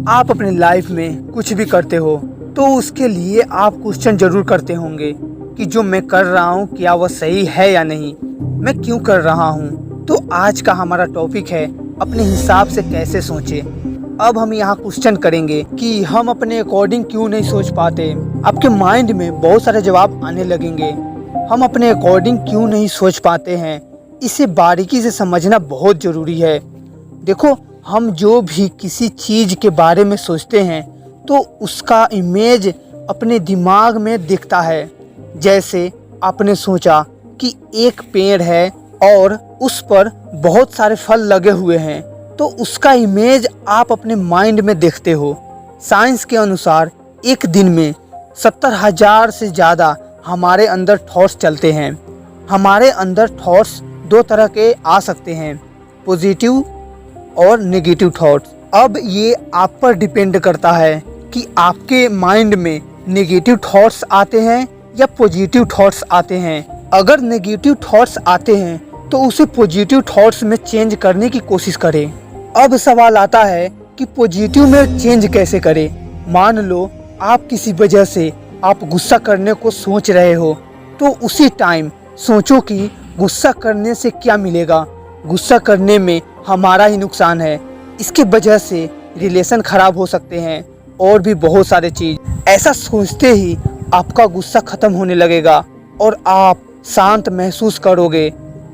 आप अपने लाइफ में कुछ भी करते हो तो उसके लिए आप क्वेश्चन जरूर करते होंगे कि जो मैं कर रहा हूँ क्या वह सही है या नहीं, मैं क्यों कर रहा हूँ। तो आज का हमारा टॉपिक है अपने हिसाब से कैसे सोचें। अब हम यहाँ क्वेश्चन करेंगे कि हम अपने अकॉर्डिंग क्यों नहीं सोच पाते। आपके माइंड में बहुत सारे जवाब आने लगेंगे। हम अपने अकॉर्डिंग क्यों नहीं सोच पाते हैं, इसे बारीकी से समझना बहुत ज़रूरी है। देखो, हम जो भी किसी चीज़ के बारे में सोचते हैं तो उसका इमेज अपने दिमाग में दिखता है। जैसे आपने सोचा कि एक पेड़ है और उस पर बहुत सारे फल लगे हुए हैं, तो उसका इमेज आप अपने माइंड में देखते हो। साइंस के अनुसार एक दिन में 70,000 से ज़्यादा हमारे अंदर थॉट्स चलते हैं। हमारे अंदर थॉट्स दो तरह के आ सकते हैं, पॉजिटिव और नेगेटिव थॉट्स। अब ये आप पर डिपेंड करता है कि आपके माइंड में नेगेटिव थॉट्स आते हैं या पॉजिटिव थॉट्स आते हैं। अगर नेगेटिव थॉट्स आते हैं तो उसे पॉजिटिव थॉट्स में चेंज करने की कोशिश करें। अब सवाल आता है कि पॉजिटिव में चेंज कैसे करें। मान लो आप किसी वजह से आप गुस्सा करने को सोच रहे हो, तो उसी टाइम सोचो कि गुस्सा करने से क्या मिलेगा। गुस्सा करने में हमारा ही नुकसान है, इसकी वजह से रिलेशन खराब हो सकते हैं और भी बहुत सारे चीज़। ऐसा सोचते ही आपका गुस्सा ख़त्म होने लगेगा और आप शांत महसूस करोगे,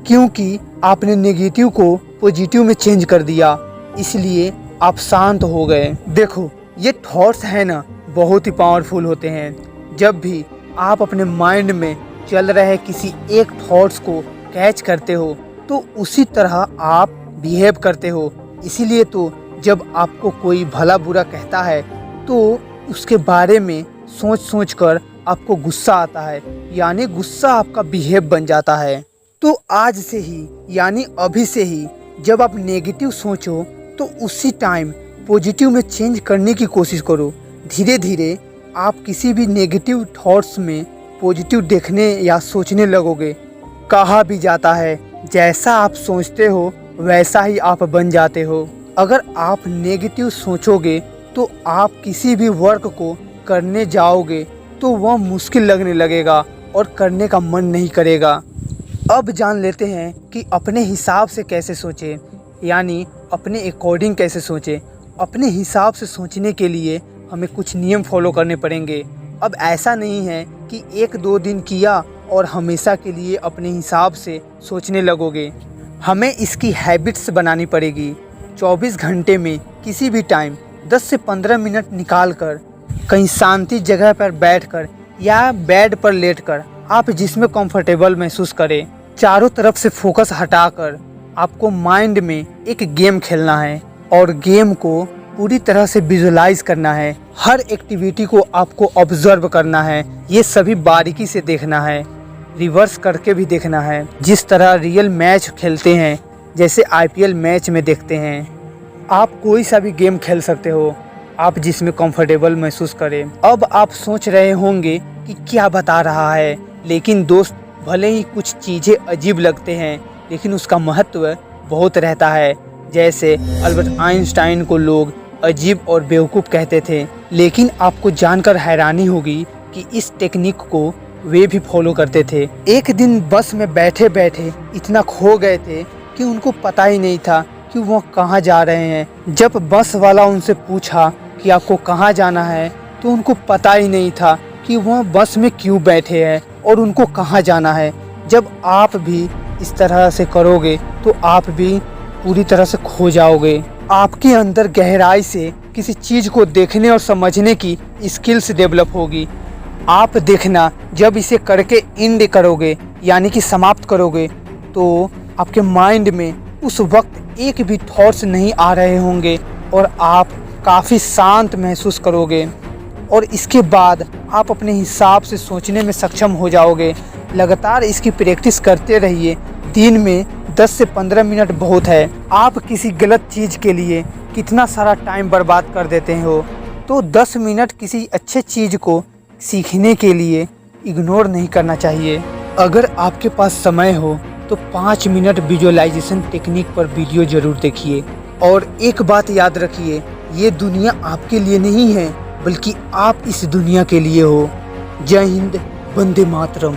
क्योंकि आपने नेगेटिव को पॉजिटिव में चेंज कर दिया, इसलिए आप शांत हो गए। देखो, ये थॉट्स हैं ना, बहुत ही पावरफुल होते हैं। जब भी आप अपने माइंड में चल रहे किसी एक थॉट्स को कैच करते हो तो उसी तरह आप बिहेव करते हो। इसीलिए तो जब आपको कोई भला बुरा कहता है तो उसके बारे में सोच सोच कर आपको गुस्सा आता है, यानी गुस्सा आपका बिहेव बन जाता है। तो आज से ही, यानी अभी से ही जब आप नेगेटिव सोचो तो उसी टाइम पॉजिटिव में चेंज करने की कोशिश करो। धीरे धीरे आप किसी भी नेगेटिव थॉट्स में पॉजिटिव देखने या सोचने लगोगे। कहा भी जाता है, जैसा आप सोचते हो वैसा ही आप बन जाते हो। अगर आप नेगेटिव सोचोगे तो आप किसी भी वर्क को करने जाओगे तो वह मुश्किल लगने लगेगा और करने का मन नहीं करेगा। अब जान लेते हैं कि अपने हिसाब से कैसे सोचें, यानी अपने अकॉर्डिंग कैसे सोचें। अपने हिसाब से सोचने के लिए हमें कुछ नियम फॉलो करने पड़ेंगे। अब ऐसा नहीं है कि 1-2 दिन किया और हमेशा के लिए अपने हिसाब से सोचने लगोगे। हमें इसकी हैबिट्स बनानी पड़ेगी। 24 घंटे में किसी भी टाइम 10 से 15 मिनट निकाल कर कहीं शांति जगह पर बैठकर या बेड पर लेटकर आप जिसमें कंफर्टेबल महसूस करें, चारों तरफ से फोकस हटाकर आपको माइंड में एक गेम खेलना है और गेम को पूरी तरह से विजुलाइज करना है। हर एक्टिविटी को आपको ऑब्जर्व करना है, ये सभी बारीकी से देखना है, रिवर्स करके भी देखना है, जिस तरह रियल मैच खेलते हैं, जैसे IPL मैच में देखते हैं। आप कोई सा भी गेम खेल सकते हो, आप जिसमें कंफर्टेबल महसूस करें। अब आप सोच रहे होंगे कि क्या बता रहा है, लेकिन दोस्त, भले ही कुछ चीज़ें अजीब लगते हैं लेकिन उसका महत्व बहुत रहता है। जैसे अल्बर्ट आइंस्टाइन को लोग अजीब और बेवकूफ़ कहते थे, लेकिन आपको जानकर हैरानी होगी कि इस टेक्निक को वे भी फॉलो करते थे। एक दिन बस में बैठे बैठे इतना खो गए थे कि उनको पता ही नहीं था कि वो कहाँ जा रहे हैं। जब बस वाला उनसे पूछा कि आपको कहाँ जाना है, तो उनको पता ही नहीं था कि वह बस में क्यों बैठे हैं और उनको कहाँ जाना है। जब आप भी इस तरह से करोगे तो आप भी पूरी तरह से खो जाओगे। आपके अंदर गहराई से किसी चीज़ को देखने और समझने की स्किल्स डेवलप होगी। आप देखना, जब इसे करके एंड करोगे यानी कि समाप्त करोगे, तो आपके माइंड में उस वक्त एक भी थॉट्स नहीं आ रहे होंगे और आप काफ़ी शांत महसूस करोगे और इसके बाद आप अपने हिसाब से सोचने में सक्षम हो जाओगे। लगातार इसकी प्रैक्टिस करते रहिए। दिन में 10 से 15 मिनट बहुत है। आप किसी गलत चीज़ के लिए कितना सारा टाइम बर्बाद कर देते हो, तो 10 मिनट किसी अच्छे चीज़ को सीखने के लिए इग्नोर नहीं करना चाहिए। अगर आपके पास समय हो तो 5 मिनट विजुअलाइजेशन टेक्निक पर वीडियो ज़रूर देखिए। और एक बात याद रखिए, ये दुनिया आपके लिए नहीं है, बल्कि आप इस दुनिया के लिए हो। जय हिंद, वंदे मातरम।